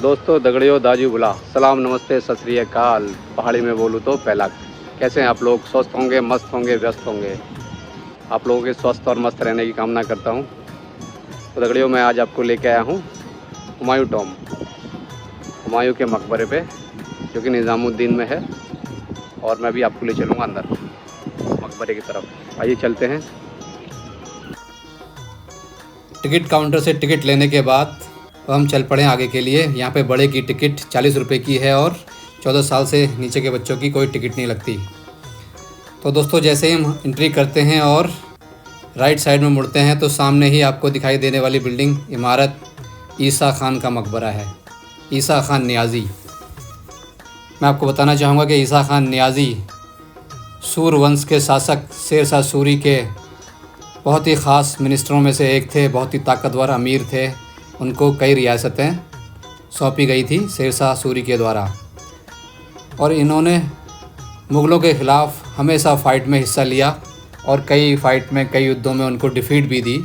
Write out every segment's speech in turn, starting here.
दोस्तों, दगड़ियों, दाजू बुला, सलाम, नमस्ते, सत श्री अकाल। पहाड़ी में बोलूँ तो पहला। कैसे हैं आप लोग? स्वस्थ होंगे, मस्त होंगे, व्यस्त होंगे। आप लोगों के स्वस्थ और मस्त रहने की कामना करता हूँ। तो दगड़ियों, मैं आज आपको लेके आया हूँ हुमायूं टॉम, हुमायूं के मकबरे पे, जो कि निज़ामुद्दीन में है। और मैं भी आपको ले चलूँगा अंदर मकबरे की तरफ। आइए चलते हैं। टिकट काउंटर से टिकट लेने के बाद हम चल पड़े आगे के लिए। यहाँ पे बड़े की टिकट 40 रुपये की है और 14 साल से नीचे के बच्चों की कोई टिकट नहीं लगती। तो दोस्तों, जैसे ही हम एंट्री करते हैं और राइट साइड में मुड़ते हैं तो सामने ही आपको दिखाई देने वाली बिल्डिंग इमारत ईसा खान का मकबरा है। ईसा खान नियाज़ी। मैं आपको बताना चाहूँगा कि ईसा खान नियाज़ी सूर वंश के शासक शेर शाह सूरी के बहुत ही ख़ास मिनिस्टरों में से एक थे। बहुत ही ताकतवर अमीर थे। उनको कई रियासतें सौंपी गई थी शेर शाह सूरी के द्वारा, और इन्होंने मुग़लों के ख़िलाफ़ हमेशा फ़ाइट में हिस्सा लिया और कई फ़ाइट में, कई युद्धों में उनको डिफ़ीट भी दी।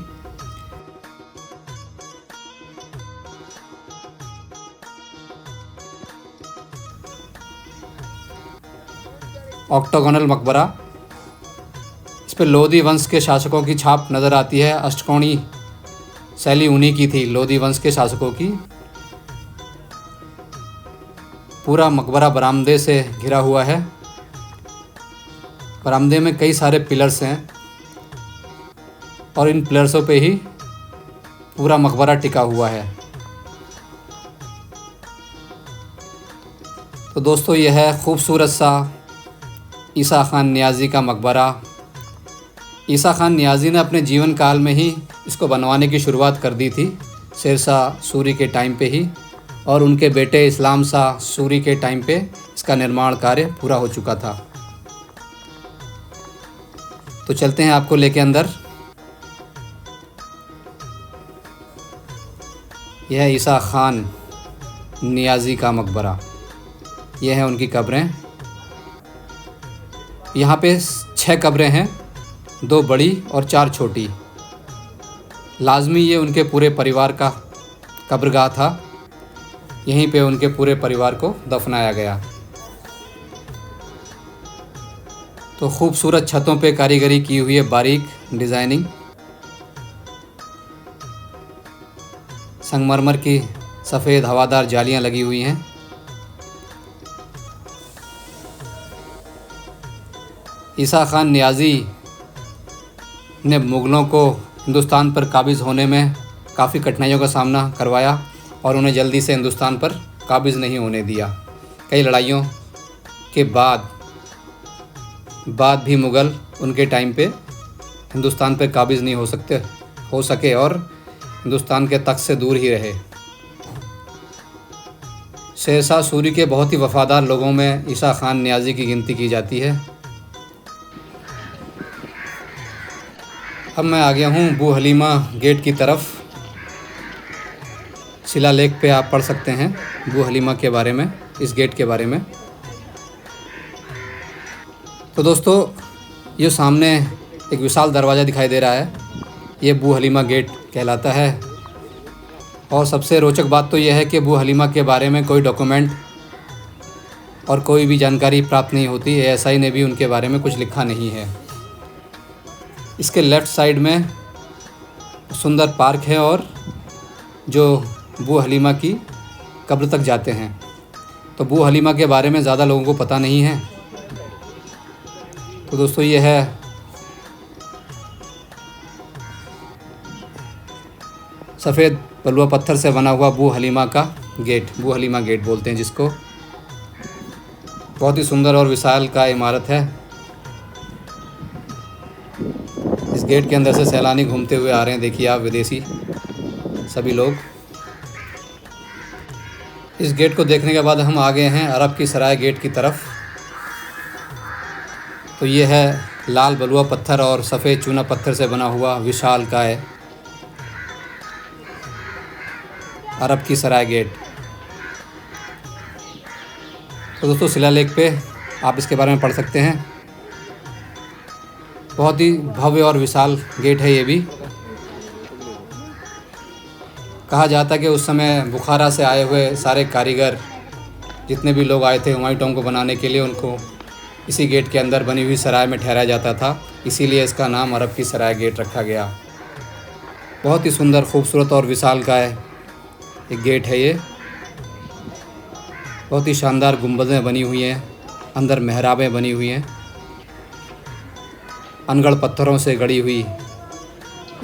ऑक्टागोनल मकबरा। इस पर लोधी वंश के शासकों की छाप नज़र आती है। अष्टकोणी शैली उन्हीं की थी, लोधी वंश के शासकों की। पूरा मकबरा बरामदे से घिरा हुआ है। बरामदे में कई सारे पिलर्स हैं और इन पिलर्सों पे ही पूरा मकबरा टिका हुआ है। तो दोस्तों, यह है खूबसूरत सा ईसा खान नियाज़ी का मकबरा। ईसा खान नियाज़ी ने अपने जीवन काल में ही इसको बनवाने की शुरुआत कर दी थी, शेर शाह सूरी के टाइम पे ही, और उनके बेटे इस्लाम शाह सूरी के टाइम पे इसका निर्माण कार्य पूरा हो चुका था। तो चलते हैं आपको लेके अंदर। यह ईसा खान नियाज़ी का मकबरा। यह है उनकी कब्रें। यहाँ पे 6 कब्रें हैं, 2 बड़ी और 4 छोटी। लाजमी ये उनके पूरे परिवार का कब्रगाह था। यहीं पे उनके पूरे परिवार को दफनाया गया। तो खूबसूरत छतों पे कारीगरी की हुई है, बारीक डिज़ाइनिंग। संगमरमर की सफ़ेद हवादार जालियां लगी हुई हैं। ईसा खान नियाज़ी ने मुग़लों को हिंदुस्तान पर काबिज़ होने में काफ़ी कठिनाइयों का सामना करवाया और उन्हें जल्दी से हिंदुस्तान पर काबिज़ नहीं होने दिया। कई लड़ाइयों के बाद भी मुग़ल उनके टाइम पे हिंदुस्तान पर काबिज़ नहीं हो सके और हिंदुस्तान के तख्त से दूर ही रहे। शेर शाह सूरी के बहुत ही वफ़ादार लोगों में ईसा खान नियाज़ी की गिनती की जाती है। अब मैं आ गया हूँ बू हलीमा गेट की तरफ। शिलालेख पे आप पढ़ सकते हैं बू हलीमा के बारे में, इस गेट के बारे में। तो दोस्तों, ये सामने एक विशाल दरवाज़ा दिखाई दे रहा है, ये बू हलीमा गेट कहलाता है। और सबसे रोचक बात तो यह है कि बू हलीमा के बारे में कोई डॉक्यूमेंट और कोई भी जानकारी प्राप्त नहीं होती। ASI ने भी उनके बारे में कुछ लिखा नहीं है। इसके लेफ़्ट साइड में सुंदर पार्क है और जो बू हलीमा की कब्र तक जाते हैं। तो बू हलीमा के बारे में ज़्यादा लोगों को पता नहीं है। तो दोस्तों, ये है सफ़ेद बलुआ पत्थर से बना हुआ बू हलीमा का गेट। बू हलीमा गेट बोलते हैं जिसको। बहुत ही सुंदर और विशाल का इमारत है। इस गेट के अंदर से सैलानी घूमते हुए आ रहे हैं। देखिए आप, विदेशी सभी लोग। इस गेट को देखने के बाद हम आ गए हैं अरब की सराय गेट की तरफ। तो ये है लाल बलुआ पत्थर और सफ़ेद चूना पत्थर से बना हुआ विशाल काय अरब की सराय गेट। तो दोस्तों, शिलालेख पे आप इसके बारे में पढ़ सकते हैं। बहुत ही भव्य और विशाल गेट है ये भी। कहा जाता है कि उस समय बुखारा से आए हुए सारे कारीगर जितने भी लोग आए थे हुमायूं टॉम को बनाने के लिए, उनको इसी गेट के अंदर बनी हुई सराय में ठहराया जाता था। इसीलिए इसका नाम अरब की सराय गेट रखा गया। बहुत ही सुंदर, खूबसूरत और विशालकाय एक गेट है ये। बहुत ही शानदार गुंबदें बनी हुई हैं, अंदर मेहराबें बनी हुई हैं। अनगढ़ पत्थरों से गढ़ी हुई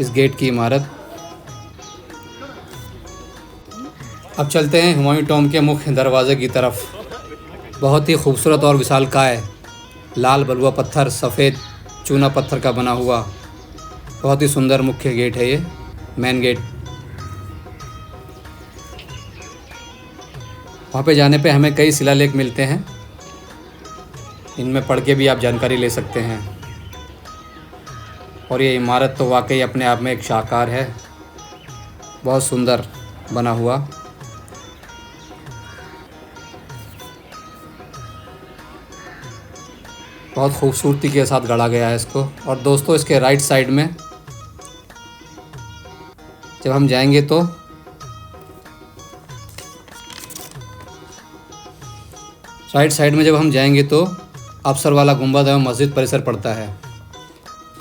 इस गेट की इमारत। अब चलते हैं हुमायूं टॉम के मुख्य दरवाज़े की तरफ। बहुत ही खूबसूरत और विशालकाय लाल बलुआ पत्थर, सफ़ेद चूना पत्थर का बना हुआ बहुत ही सुंदर मुख्य गेट है ये, मेन गेट। वहाँ पे जाने पे हमें कई शिलालेख मिलते हैं, इनमें पढ़ के भी आप जानकारी ले सकते हैं। और ये इमारत तो वाकई अपने आप में एक शाहकार है, बहुत सुंदर बना हुआ। बहुत खूबसूरती के साथ गढ़ा गया है इसको। और दोस्तों, इसके राइट साइड में जब हम जाएंगे तो अफसर वाला गुंबद एवं मस्जिद परिसर पड़ता है।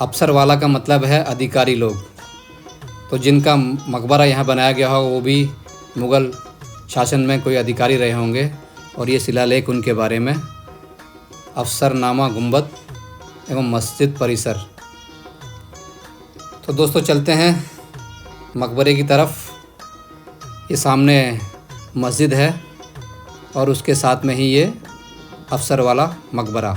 अफसर वाला का मतलब है अधिकारी लोग। तो जिनका मकबरा यहाँ बनाया गया हो वो भी मुग़ल शासन में कोई अधिकारी रहे होंगे, और ये शिलालेख उनके बारे में। अफसरनामा गुंबद एवं मस्जिद परिसर। तो दोस्तों, चलते हैं मकबरे की तरफ। ये सामने मस्जिद है और उसके साथ में ही ये अफसर वाला मकबरा।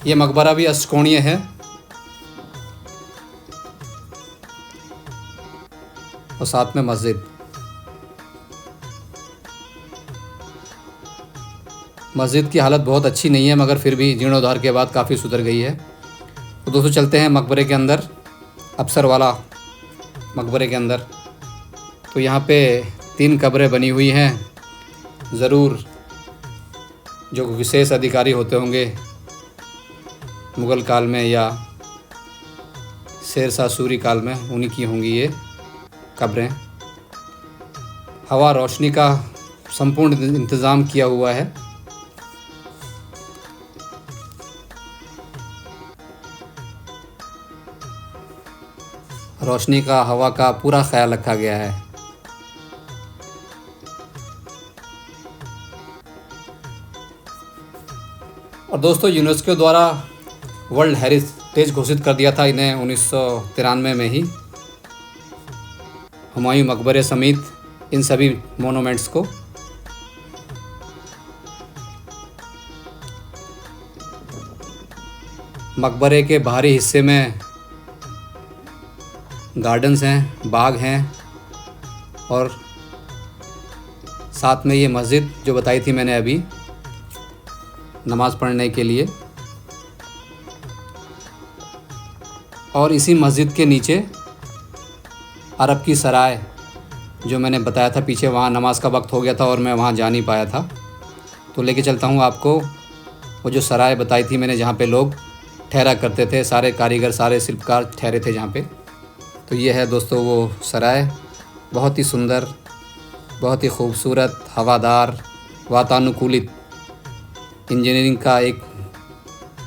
ये मकबरा भी अष्टकोणीय है और साथ में मस्जिद। मस्जिद की हालत बहुत अच्छी नहीं है, मगर फिर भी जीर्णोद्धार के बाद काफ़ी सुधर गई है। तो दोस्तों, चलते हैं मकबरे के अंदर, अफसर वाला मकबरे के अंदर। तो यहाँ पे 3 कब्रें बनी हुई हैं। ज़रूर जो विशेष अधिकारी होते होंगे मुग़ल काल में या शेरशाह सूरी काल में, उन्हीं की होंगी ये कब्रें। हवा रोशनी का संपूर्ण इंतज़ाम किया हुआ है। रोशनी का, हवा का पूरा ख्याल रखा गया है। और दोस्तों, यूनेस्को द्वारा वर्ल्ड हेरिटेज घोषित कर दिया था इन्हें 1993 में ही, हुमायूं मकबरे समेत इन सभी मोनूमेंट्स को। मकबरे के बाहरी हिस्से में गार्डन्स हैं, बाग हैं, और साथ में ये मस्जिद जो बताई थी मैंने अभी, नमाज़ पढ़ने के लिए। और इसी मस्जिद के नीचे अरब की सराय जो मैंने बताया था पीछे, वहाँ नमाज का वक्त हो गया था और मैं वहाँ जा नहीं पाया था, तो लेके चलता हूँ आपको। वो जो सराय बताई थी मैंने, जहाँ पे लोग ठहरा करते थे, सारे कारीगर, सारे शिल्पकार ठहरे थे जहाँ पे। तो ये है दोस्तों वो सराय। बहुत ही सुंदर, बहुत ही खूबसूरत, हवादार, वातानुकूलित इंजीनियरिंग का एक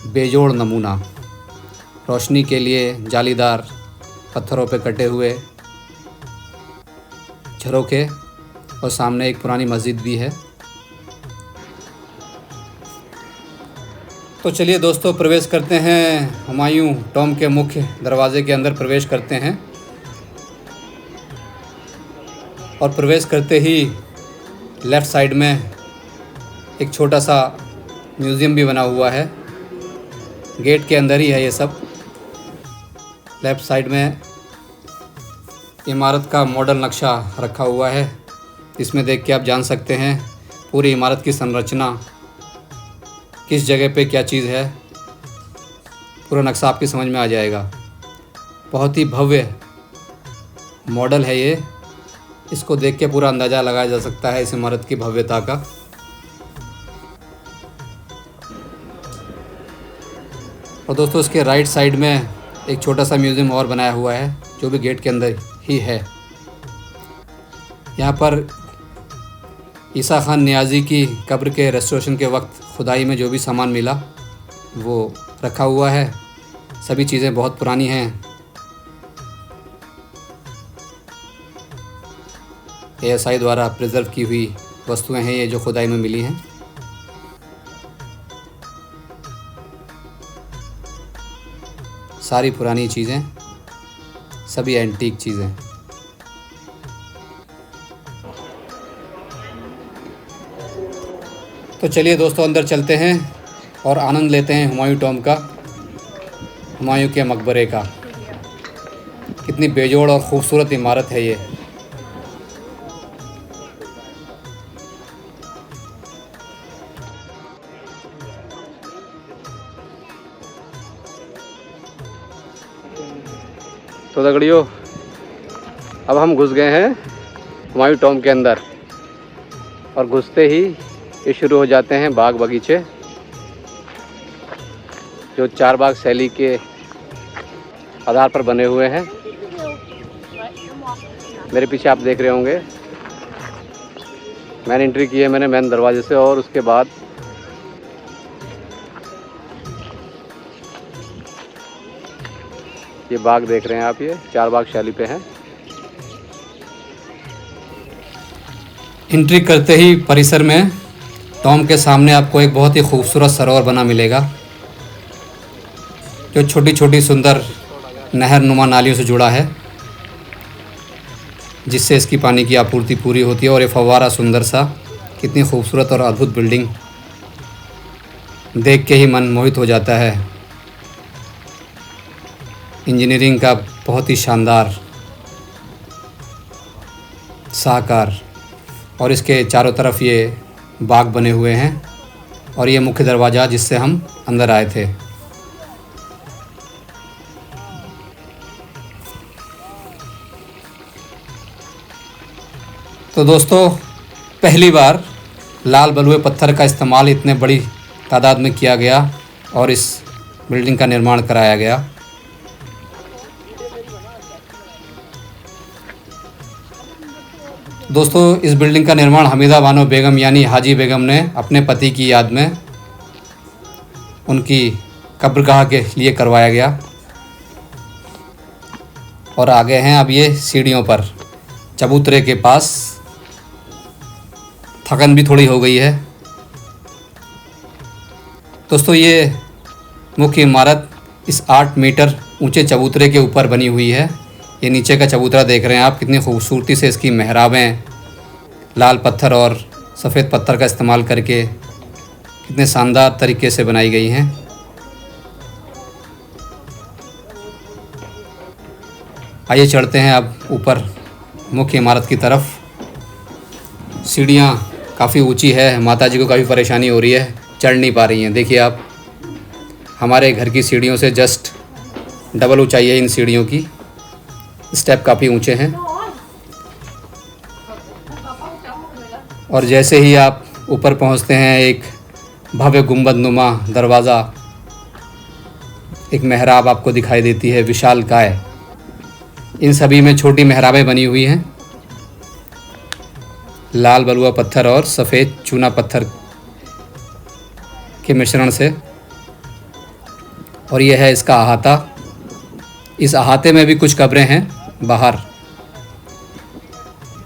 बेजोड़ नमूना। रोशनी के लिए जालीदार पत्थरों पे कटे हुए झरोखे, और सामने एक पुरानी मस्जिद भी है। तो चलिए दोस्तों, प्रवेश करते हैं हुमायूं टॉम के मुख्य दरवाज़े के अंदर प्रवेश करते हैं। और प्रवेश करते ही लेफ़्ट साइड में एक छोटा सा म्यूज़ियम भी बना हुआ है। गेट के अंदर ही है ये सब। लेफ़्ट साइड में इमारत का मॉडल नक्शा रखा हुआ है, इसमें देख के आप जान सकते हैं पूरी इमारत की संरचना, किस जगह पे क्या चीज़ है, पूरा नक्शा आपकी समझ में आ जाएगा। बहुत ही भव्य मॉडल है ये, इसको देख के पूरा अंदाज़ा लगाया जा सकता है इस इमारत की भव्यता का। और दोस्तों, इसके राइट साइड में एक छोटा सा म्यूज़ियम और बनाया हुआ है जो भी गेट के अंदर ही है। यहाँ पर ईसा खान नियाज़ी की कब्र के रेस्टोरेशन के वक्त खुदाई में जो भी सामान मिला वो रखा हुआ है। सभी चीज़ें बहुत पुरानी हैं। ASI द्वारा प्रिजर्व की हुई वस्तुएं हैं ये जो खुदाई में मिली हैं। सारी पुरानी चीज़ें, सभी एंटीक चीज़ें। तो चलिए दोस्तों अंदर चलते हैं और आनंद लेते हैं हुमायूं टॉम्ब का, हुमायूं के मकबरे का। कितनी बेजोड़ और ख़ूबसूरत इमारत है ये। तो दगड़ियों अब हम घुस गए हैं हुमायूं टॉम्ब के अंदर और घुसते ही ये शुरू हो जाते हैं बाग बगीचे जो चारबाग शैली के आधार पर बने हुए हैं। मेरे पीछे आप देख रहे होंगे मैंने एंट्री की है मैंने मेन दरवाजे से और उसके बाद ये बाग देख रहे हैं आप, ये चारबाग शैली पे है। एंट्री करते ही परिसर में टॉम्ब के सामने आपको एक बहुत ही खूबसूरत सरोवर बना मिलेगा जो छोटी छोटी सुंदर नहर नुमा नालियों से जुड़ा है जिससे इसकी पानी की आपूर्ति पूरी होती है। और ये फव्वारा सुंदर सा, कितनी खूबसूरत और अद्भुत बिल्डिंग, देख के ही मन मोहित हो जाता है। इंजीनियरिंग का बहुत ही शानदार साकार, और इसके चारों तरफ ये बाग बने हुए हैं और ये मुख्य दरवाज़ा जिससे हम अंदर आए थे। तो दोस्तों पहली बार लाल बलुए पत्थर का इस्तेमाल इतने बड़ी तादाद में किया गया और इस बिल्डिंग का निर्माण कराया गया। दोस्तों इस बिल्डिंग का निर्माण हमीदा बानो बेगम यानी हाजी बेगम ने अपने पति की याद में उनकी कब्रगाह के लिए करवाया गया। और आगे हैं अब ये सीढ़ियों पर चबूतरे के पास। थकन भी थोड़ी हो गई है। दोस्तों ये मुख्य इमारत इस 8 मीटर ऊंचे चबूतरे के ऊपर बनी हुई है। ये नीचे का चबूतरा देख रहे हैं आप, कितनी खूबसूरती से इसकी मेहराबें लाल पत्थर और सफ़ेद पत्थर का इस्तेमाल करके कितने शानदार तरीके से बनाई गई हैं। आइए चढ़ते हैं अब ऊपर मुख्य इमारत की तरफ। सीढ़ियाँ काफ़ी ऊंची है, माता जी को काफ़ी परेशानी हो रही है, चढ़ नहीं पा रही हैं। देखिए आप, हमारे घर की सीढ़ियों से जस्ट डबल ऊंचाई है इन सीढ़ियों की। स्टेप काफ़ी ऊंचे हैं और जैसे ही आप ऊपर पहुंचते हैं एक भव्य गुंबद नुमा दरवाज़ा, एक मेहराब आपको दिखाई देती है विशालकाय। इन सभी में छोटी मेहराबें बनी हुई हैं लाल बलुआ पत्थर और सफ़ेद चूना पत्थर के मिश्रण से। और यह है इसका अहाता। इस अहाते में भी कुछ कब्रें हैं बाहर।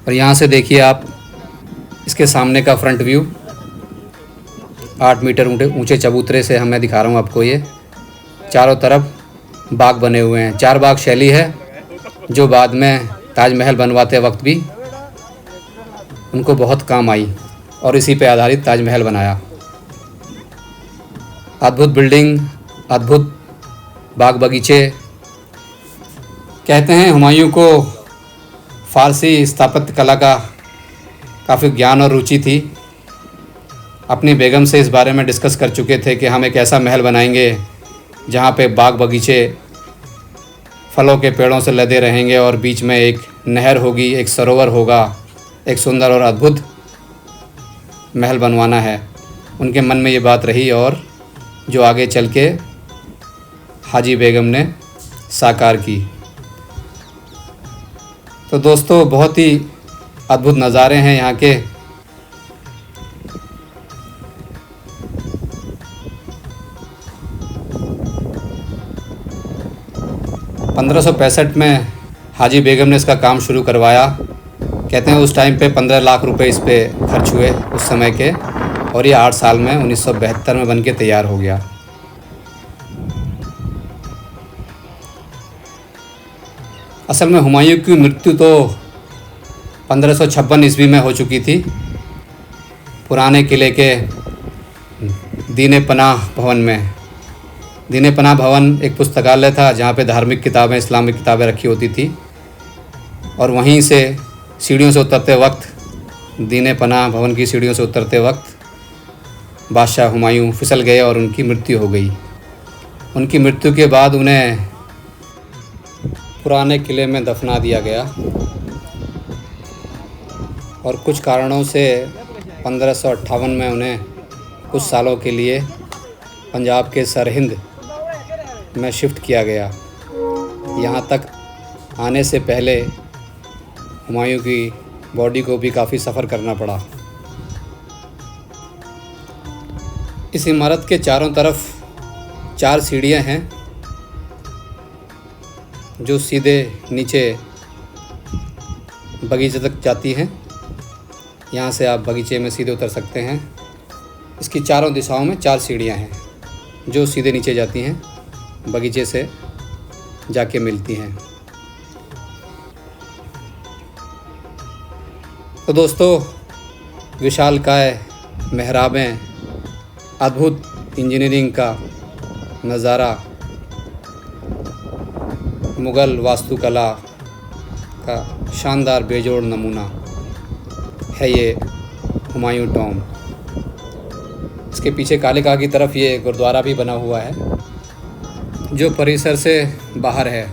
और यहाँ से देखिए आप इसके सामने का फ्रंट व्यू। 8 मीटर ऊंचे चबूतरे से मैं दिखा रहा हूँ आपको। ये चारों तरफ बाग बने हुए हैं। 4 बाग शैली है जो बाद में ताजमहल बनवाते वक्त भी उनको बहुत काम आई और इसी पे आधारित ताजमहल बनाया। अद्भुत बिल्डिंग, अद्भुत बाग बगीचे। कहते हैं हुमायूं को फ़ारसी स्थापत्य कला का काफ़ी ज्ञान और रुचि थी। अपनी बेगम से इस बारे में डिस्कस कर चुके थे कि हम एक ऐसा महल बनाएंगे जहाँ पे बाग बगीचे फलों के पेड़ों से लदे रहेंगे और बीच में एक नहर होगी, एक सरोवर होगा। एक सुंदर और अद्भुत महल बनवाना है। उनके मन में ये बात रही और जो आगे चल के हाजी बेगम ने साकार की। तो दोस्तों बहुत ही अद्भुत नज़ारे हैं यहाँ के। में हाजी बेगम ने इसका काम शुरू करवाया। कहते हैं उस टाइम पे 15 लाख रुपए इस पे खर्च हुए उस समय के, और ये 8 साल में 1972 में बन के तैयार हो गया। असल में हुमायूं की मृत्यु तो 1556 ईस्वी में हो चुकी थी, पुराने किले के दीन पनाह भवन में। दीन पनाह भवन एक पुस्तकालय था जहाँ पे धार्मिक किताबें, इस्लामिक किताबें रखी होती थी, और वहीं से सीढ़ियों से उतरते वक्त, दीन पनाह भवन की सीढ़ियों से उतरते वक्त बादशाह हुमायूं फिसल गए और उनकी मृत्यु हो गई। उनकी मृत्यु के बाद उन्हें पुराने किले में दफना दिया गया, और कुछ कारणों से 1558 में उन्हें कुछ सालों के लिए पंजाब के सरहिंद में शिफ्ट किया गया। यहाँ तक आने से पहले हुमायूं की बॉडी को भी काफ़ी सफ़र करना पड़ा। इस इमारत के चारों तरफ 4 सीढ़ियाँ हैं जो सीधे नीचे बगीचे तक जाती हैं। यहाँ से आप बगीचे में सीधे उतर सकते हैं। इसकी चारों दिशाओं में 4 सीढ़ियाँ हैं जो सीधे नीचे जाती हैं, बगीचे से जाके मिलती हैं। तो दोस्तों विशालकाय मेहराबें, अद्भुत इंजीनियरिंग का नज़ारा, मुग़ल वास्तुकला का शानदार बेजोड़ नमूना है ये हुमायूं टॉम्ब। इसके पीछे कालिका की तरफ ये गुरुद्वारा भी बना हुआ है जो परिसर से बाहर है,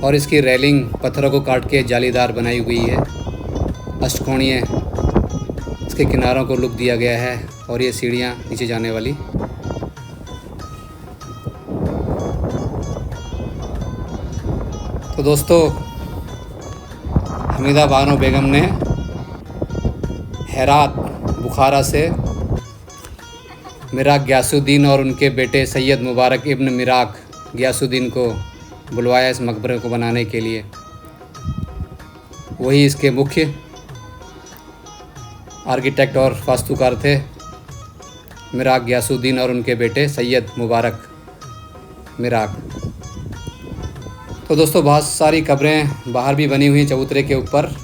और इसकी रेलिंग पत्थरों को काट के जालीदार बनाई हुई है। अष्टकोणीय इसके किनारों को लुक दिया गया है, और ये सीढ़ियाँ नीचे जाने वाली। तो दोस्तों हमीदा बानो बेगम ने हेरात बुखारा से मिराक गियासुद्दीन और उनके बेटे सैयद मुबारक इब्न मिराक गियासुद्दीन को बुलवाया इस मकबरे को बनाने के लिए। वही इसके मुख्य आर्किटेक्ट और वास्तुकार थे, मिराक गियासुद्दीन और उनके बेटे सैयद मुबारक मिराक। तो दोस्तों बहुत सारी कब्रें बाहर भी बनी हुई हैं चबूतरे के ऊपर।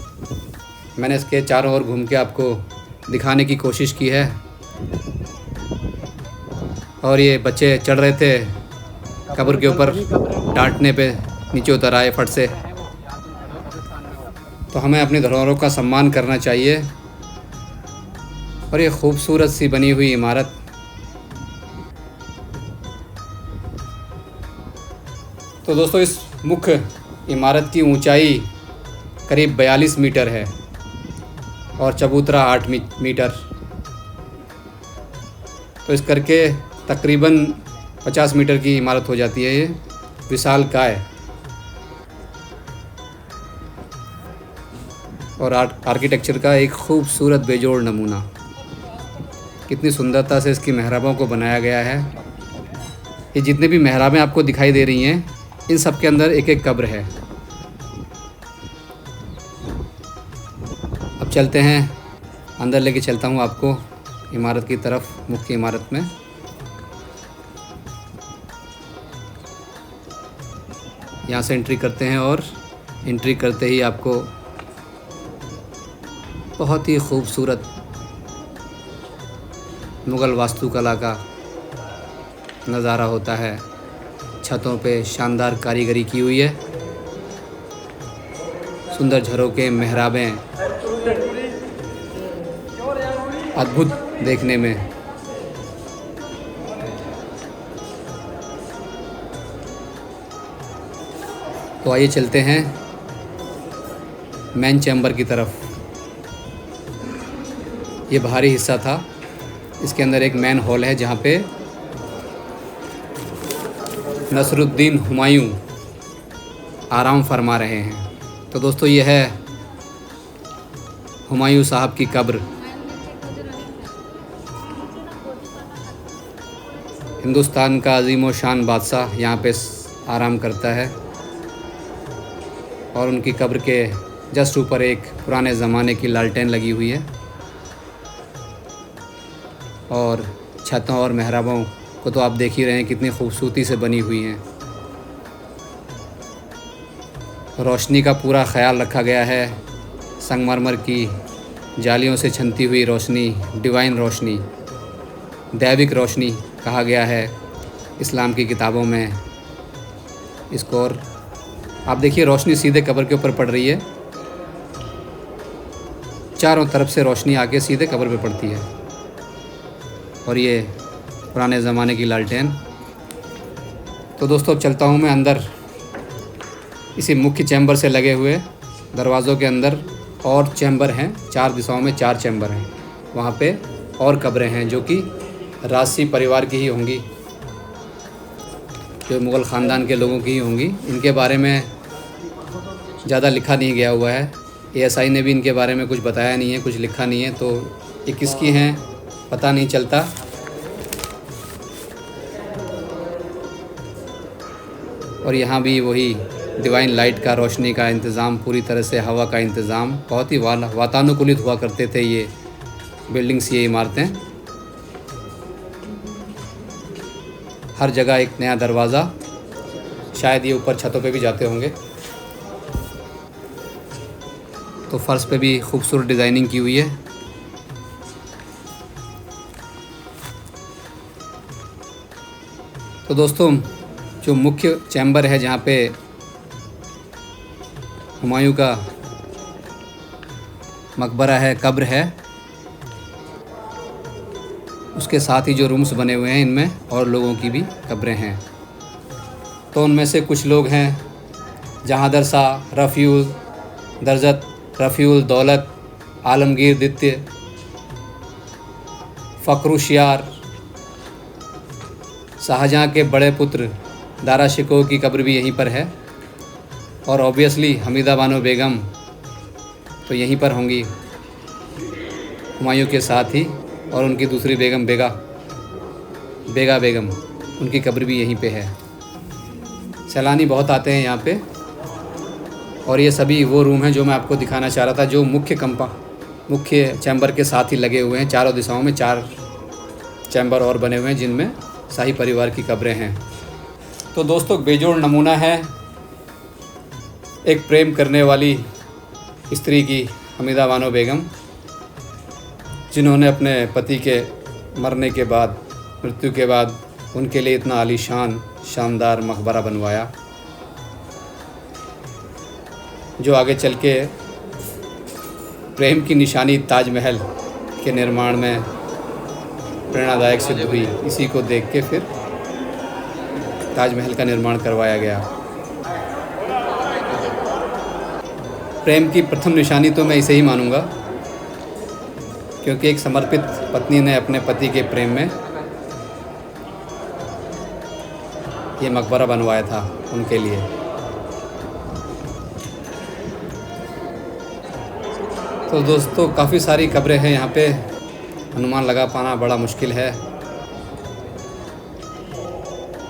मैंने इसके चारों ओर घूम के आपको दिखाने की कोशिश की है। और ये बच्चे चढ़ रहे थे कब्र के ऊपर, डांटने पे नीचे उतर आए फट से। तो हमें अपनी धरोहरों का सम्मान करना चाहिए। और ये खूबसूरत सी बनी हुई इमारत, तो दोस्तों इस मुख्य इमारत की ऊंचाई करीब 42 मीटर है और चबूतरा 8 मीटर। तो इस करके तकरीबन 50 मीटर की इमारत हो जाती है ये विशालकाय। और आर्किटेक्चर का एक खूबसूरत बेजोड़ नमूना। कितनी सुंदरता से इसकी मेहराबों को बनाया गया है। ये जितने भी मेहराबें आपको दिखाई दे रही हैं, इन सब के अंदर एक एक कब्र है। अब चलते हैं, अंदर लेके चलता हूँ आपको इमारत की तरफ, मुख्य इमारत में। यहाँ से एंट्री करते हैं और एंट्री करते ही आपको बहुत ही खूबसूरत मुग़ल वास्तुकला का नज़ारा होता है। छतों पे शानदार कारीगरी की हुई है, सुंदर झरोके, मेहराबें, अद्भुत देखने में। तो आइए चलते हैं मेन चैम्बर की तरफ। ये बाहरी हिस्सा था, इसके अंदर एक मेन हॉल है जहाँ पे नसरुद्दीन हुमायूं आराम फरमा रहे हैं। तो दोस्तों ये है हुमायूं साहब की कब्र। हिंदुस्तान का अजीम शान बादशाह यहाँ पे आराम करता है और उनकी कब्र के जस्ट ऊपर एक पुराने ज़माने की लालटेन लगी हुई है और छतों और मेहराबों को तो आप देख ही रहे हैं कितनी खूबसूरती से बनी हुई हैं। रोशनी का पूरा ख्याल रखा गया है। संगमरमर की जालियों से छनती हुई रोशनी, डिवाइन रोशनी, दैविक रोशनी कहा गया है इस्लाम की किताबों में इसको। और आप देखिए रोशनी सीधे कब्र के ऊपर पड़ रही है, चारों तरफ से रोशनी आके सीधे कब्र पे पड़ती है। और ये पुराने ज़माने की लालटेन। तो दोस्तों अब चलता हूँ मैं अंदर। इसी मुख्य चैम्बर से लगे हुए दरवाज़ों के अंदर और चैम्बर हैं, 4 दिशाओं में 4 चैम्बर हैं। वहाँ पे और कब्रें हैं जो कि राजसी परिवार की ही होंगी, जो मुग़ल ख़ानदान के लोगों की ही होंगी। इनके बारे में ज़्यादा लिखा नहीं गया हुआ है। ASI ने भी इनके बारे में कुछ बताया नहीं है, कुछ लिखा नहीं है, तो ये किसकी हैं पता नहीं चलता। और यहाँ भी वही डिवाइन लाइट का, रोशनी का इंतज़ाम, पूरी तरह से हवा का इंतज़ाम। बहुत ही वातानुकूलित हुआ करते थे ये बिल्डिंग्स, ये इमारतें। हर जगह एक नया दरवाज़ा, शायद ये ऊपर छतों पे भी जाते होंगे। तो फ़र्श पे भी खूबसूरत डिज़ाइनिंग की हुई है। तो दोस्तों जो मुख्य चैम्बर है जहाँ पे हुमायूं का मकबरा है, कब्र है, उसके साथ ही जो रूम्स बने हुए हैं इनमें और लोगों की भी कब्रें हैं। तो उनमें से कुछ लोग हैं जहांदर शाह, रफ़ीउल दर्जत, रफ़ीउल दौलत, आलमगीर द्वितीय, फ़खरुशियार, शाहजहाँ के बड़े पुत्र दारा शिकोह की कब्र भी यहीं पर है। और ऑब्वियसली हमीदा बानो बेगम तो यहीं पर होंगी हुमायूं के साथ ही, और उनकी दूसरी बेगम बेगा बेगम, उनकी कब्र भी यहीं पे है। सैलानी बहुत आते हैं यहाँ पे। और ये सभी वो रूम हैं जो मैं आपको दिखाना चाह रहा था, जो मुख्य चैम्बर के साथ ही लगे हुए हैं। चारों दिशाओं में 4 चैम्बर और बने हुए हैं जिनमें शाही परिवार की कब्रें हैं। तो दोस्तों बेजोड़ नमूना है एक प्रेम करने वाली स्त्री की, हमीदा बानो बेगम, जिन्होंने अपने पति के मरने के बाद, मृत्यु के बाद उनके लिए इतना आलीशान शानदार मकबरा बनवाया, जो आगे चल के प्रेम की निशानी ताजमहल के निर्माण में प्रेरणादायक सिद्ध हुई। इसी को देख के फिर ताजमहल का निर्माण करवाया गया। प्रेम की प्रथम निशानी तो मैं इसे ही मानूंगा, क्योंकि एक समर्पित पत्नी ने अपने पति के प्रेम में ये मकबरा बनवाया था उनके लिए। तो दोस्तों काफ़ी सारी कब्रें हैं यहाँ पे, अनुमान लगा पाना बड़ा मुश्किल है।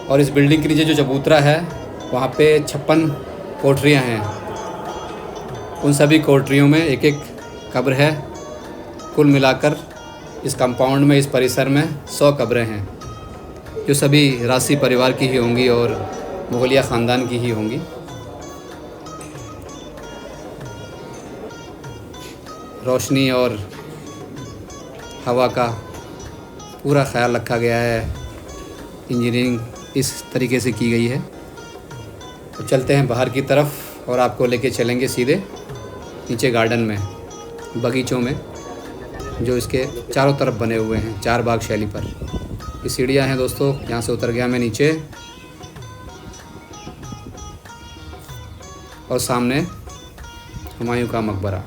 और इस बिल्डिंग के नीचे जो चबूतरा है वहाँ पे 56 कोठरियाँ हैं। उन सभी कोठरियों में एक एक कब्र है। कुल मिलाकर इस कंपाउंड में, इस परिसर में 100 कब्रें हैं, जो सभी राजसी परिवार की ही होंगी और मुगलिया ख़ानदान की ही होंगी। रोशनी और हवा का पूरा ख्याल रखा गया है, इंजीनियरिंग इस तरीके से की गई है। तो चलते हैं बाहर की तरफ और आपको लेके चलेंगे सीधे नीचे गार्डन में, बगीचों में, जो इसके चारों तरफ बने हुए हैं 4 बाग शैली पर। ये सीढ़ियाँ हैं दोस्तों, यहाँ से उतर गया मैं नीचे और सामने हुमायूं का मकबरा।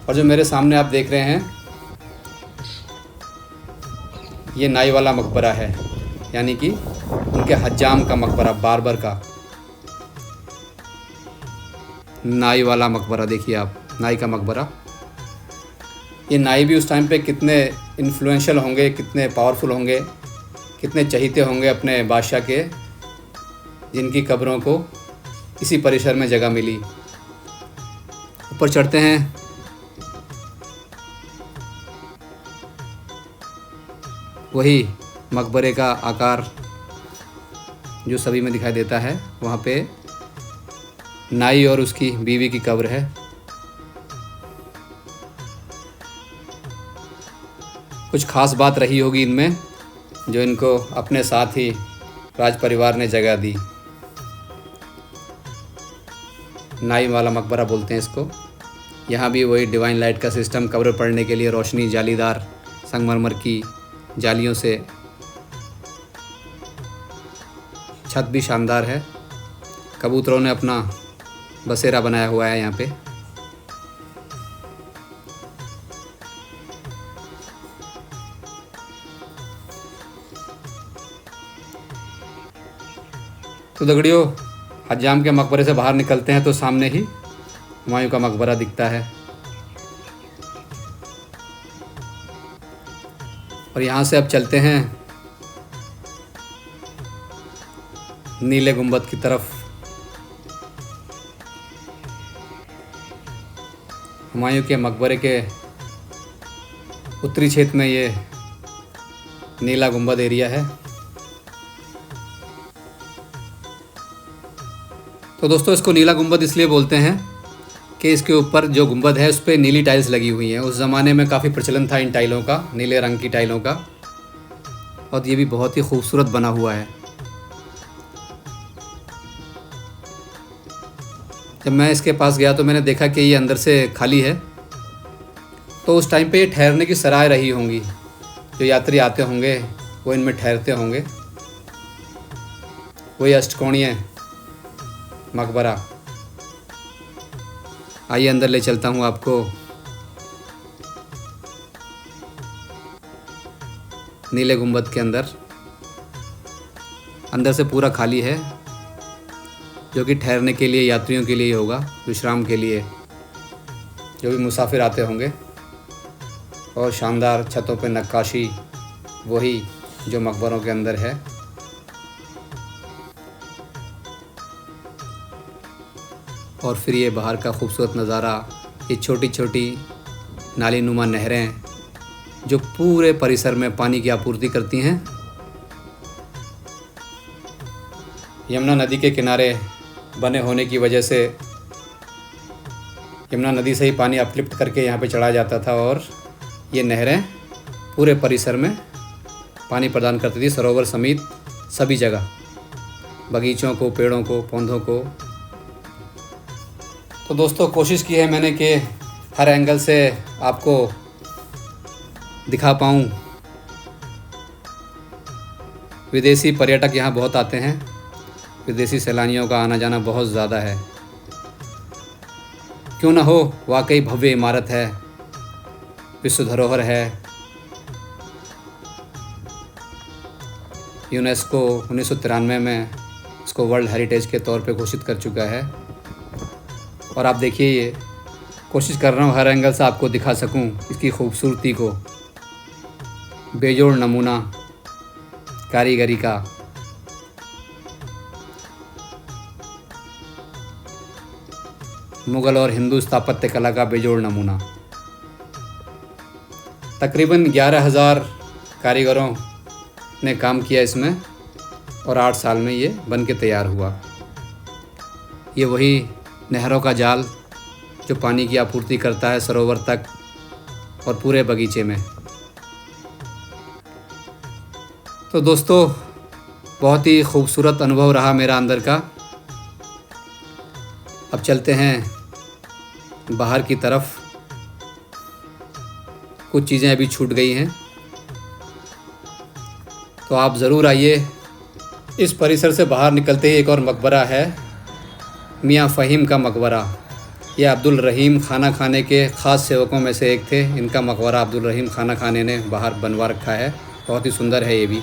और जो मेरे सामने आप देख रहे हैं ये नाई वाला मकबरा है, यानी कि उनके हज्जाम का मकबरा, बारबर का नाई वाला मकबरा। देखिए आप, नाई का मकबरा। ये नाई भी उस टाइम पे कितने इन्फ्लुएंशियल होंगे, कितने पावरफुल होंगे, कितने चहीते होंगे अपने बादशाह के, जिनकी कब्रों को इसी परिसर में जगह मिली। ऊपर चढ़ते हैं। वही मकबरे का आकार जो सभी में दिखाई देता है, वहाँ पे नाई और उसकी बीवी की कब्र है। कुछ खास बात रही होगी इनमें, जो इनको अपने साथ ही राज परिवार ने जगह दी। नाई वाला मकबरा बोलते हैं इसको। यहाँ भी वही डिवाइन लाइट का सिस्टम, कब्र पड़ने के लिए रोशनी जालीदार संगमरमर की जालियों से, छत भी शानदार है। कबूतरों ने अपना बसेरा बनाया हुआ है यहाँ पे। तो दगड़ियों, हज्जाम के मकबरे से बाहर निकलते हैं तो सामने ही हुमायूं का मकबरा दिखता है। और यहाँ से अब चलते हैं नीले गुंबद की तरफ। हुमायूं के मकबरे के उत्तरी क्षेत्र में ये नीला गुंबद एरिया है। तो दोस्तों, इसको नीला गुंबद इसलिए बोलते हैं कि इसके ऊपर जो गुंबद है उस पर नीली टाइल्स लगी हुई हैं। उस ज़माने में काफ़ी प्रचलन था इन टाइलों का, नीले रंग की टाइलों का। और ये भी बहुत ही खूबसूरत बना हुआ है। जब मैं इसके पास गया तो मैंने देखा कि ये अंदर से खाली है। तो उस टाइम पे ये ठहरने की सराय रही होंगी, जो यात्री आते होंगे वो इनमें ठहरते होंगे। वही अष्टकोणीय मकबरा। आइए अंदर ले चलता हूँ आपको। नीले गुंबद के अंदर से पूरा खाली है, जो कि ठहरने के लिए, यात्रियों के लिए होगा, विश्राम के लिए, जो भी मुसाफिर आते होंगे। और शानदार छतों पे नक्काशी, वही जो मकबरों के अंदर है। और फिर ये बाहर का खूबसूरत नज़ारा, ये छोटी छोटी नाली नुमा नहरें जो पूरे परिसर में पानी की आपूर्ति करती हैं। यमुना नदी के किनारे बने होने की वजह से यमुना नदी से ही पानी अपलिफ्ट करके यहाँ पे चढ़ाया जाता था, और ये नहरें पूरे परिसर में पानी प्रदान करती थी, सरोवर समेत सभी जगह, बगीचों को, पेड़ों को, पौधों को। तो दोस्तों, कोशिश की है मैंने कि हर एंगल से आपको दिखा पाऊँ। विदेशी पर्यटक यहाँ बहुत आते हैं, विदेशी सैलानियों का आना जाना बहुत ज़्यादा है। क्यों ना हो, वाकई भव्य इमारत है, विश्व धरोहर है। यूनेस्को 1993 में इसको वर्ल्ड हेरिटेज के तौर पे घोषित कर चुका है। और आप देखिए, ये कोशिश कर रहा हूँ हर एंगल से आपको दिखा सकूँ इसकी खूबसूरती को। बेजोड़ नमूना कारीगरी का। मुग़ल और हिंदू स्थापत्य कला का बेजोड़ नमूना। तकरीबन 11,000 कारीगरों ने काम किया इसमें, और 8 साल में ये बन के तैयार हुआ। ये वही नहरों का जाल जो पानी की आपूर्ति करता है सरोवर तक और पूरे बगीचे में। तो दोस्तों, बहुत ही खूबसूरत अनुभव रहा मेरा अंदर का। अब चलते हैं बाहर की तरफ। कुछ चीज़ें अभी छूट गई हैं, तो आप ज़रूर आइए। इस परिसर से बाहर निकलते ही एक और मकबरा है, मियाँ फ़हीम का मकबरा। ये अब्दुल रहीम खाना खाने के ख़ास सेवकों में से एक थे। इनका मकबरा अब्दुल रहीम खाना खाने ने बाहर बनवा रखा है। बहुत ही सुंदर है ये भी।